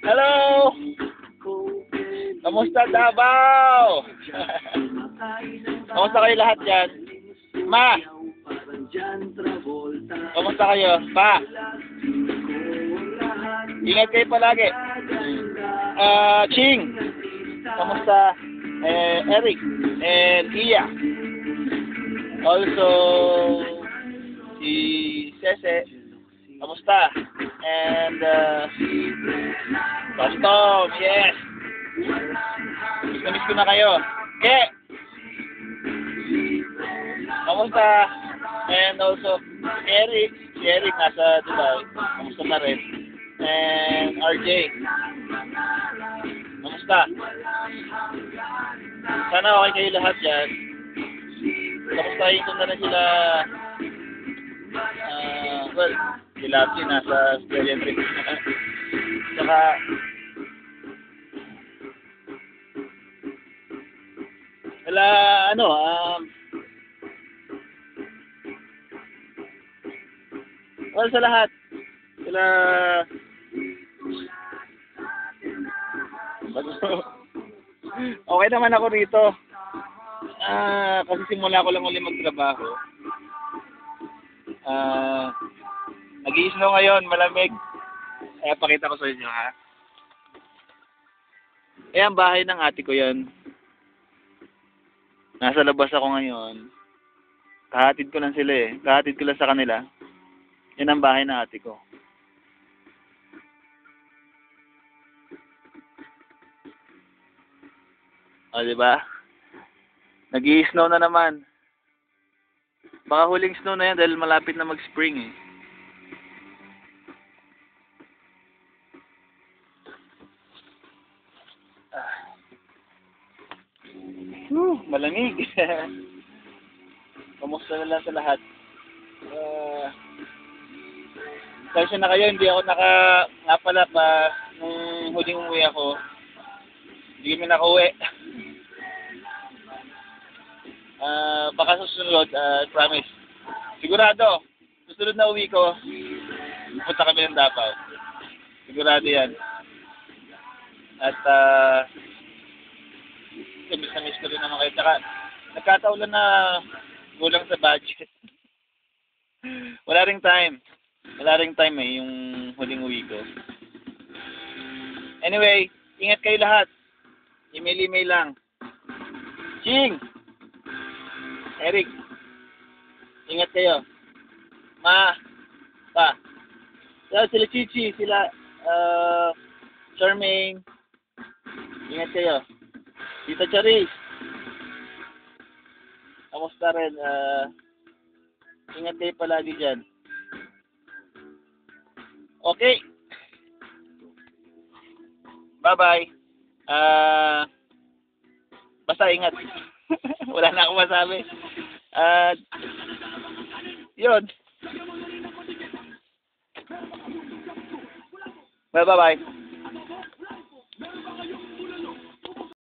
Hello! Kamusta Davao? Kamusta kayo lahat dyan? Ma! Kamusta kayo? Pa! Ingat kayo palagi. Ching! Kamusta? Eric and Iya. Also, si Sese. Kamusta? And Bastom, yes! Miss ko na kayo. Ke! Kamusta? And also, Eric. Si Eric nasa Dubai. Kamusta na rin? And RJ. Kamusta? Sana okay kayo lahat dyan. Kamustahin ko na rin sila. Well, si Lapsi nasa Australian trip. Saka, wala, well, sa lahat. Sila, okay naman ako rito. Kasi simula ko lang ulit magtrabaho. Nag-i-snow ngayon, malamig. Pakita ko sa inyo, ha. Ang bahay ng ate ko yan. Nasa labas ako ngayon. Kahatid ko lang sila eh. Kahatid ko lang sa kanila. Yan ang bahay ng ate ko. O, diba? Nag-i-snow na naman. Baka huling snow na yan dahil malapit na mag-spring eh. Malamig. Kamusta na lang sa lahat? Kasi na kayo, hindi ako nga pala pa nung huling umuwi ako. Hindi kami nakauwi. Baka susunod, promise. Sigurado, susunod na uwi ko, pupunta kami ng Davao. Sigurado yan. At, miss na miss ko rin naman kayo. Tsaka, nagkataon lang na kulang sa budget. Wala ring time. Wala ring time eh, yung huling uwi ko. Anyway, ingat kayo lahat. Email lang. Ching! Eric, ingat kayo. Ma, pa. Sila Chichi, sila Charmaine. Ingat kayo. Tita Charis. Kamusta rin? Ingat kayo palagi dyan. Okay. Bye-bye. Basta ingat. Wala na akong masabi. Yun. Bye-bye.